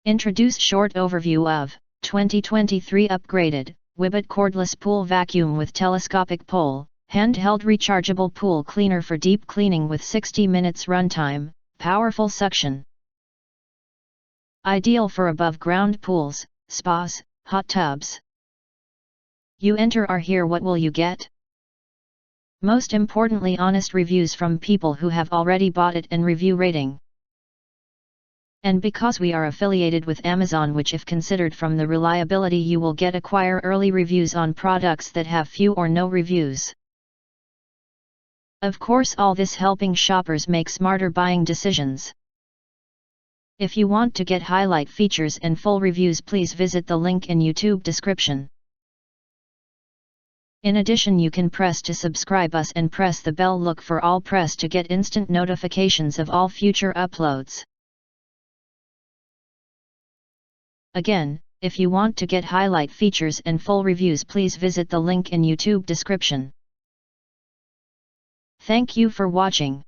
Introduce short overview of 2023 upgraded WYBOT Cordless Pool Vacuum with Telescopic Pole, Handheld Rechargeable Pool Cleaner for deep cleaning with 60 minutes runtime, powerful suction. Ideal for above-ground pools, spas, hot tubs. You enter or here, what will you get? Most importantly, honest reviews from people who have already bought it and review rating. And because we are affiliated with Amazon, which if considered from the reliability you will get, acquire early reviews on products that have few or no reviews. Of course, all this helping shoppers make smarter buying decisions. If you want to get highlight features and full reviews, please visit the link in YouTube description. In addition, you can press to subscribe us and press the bell. Look for all press to get instant notifications of all future uploads. Again, if you want to get highlight features and full reviews, please visit the link in YouTube description. Thank you for watching.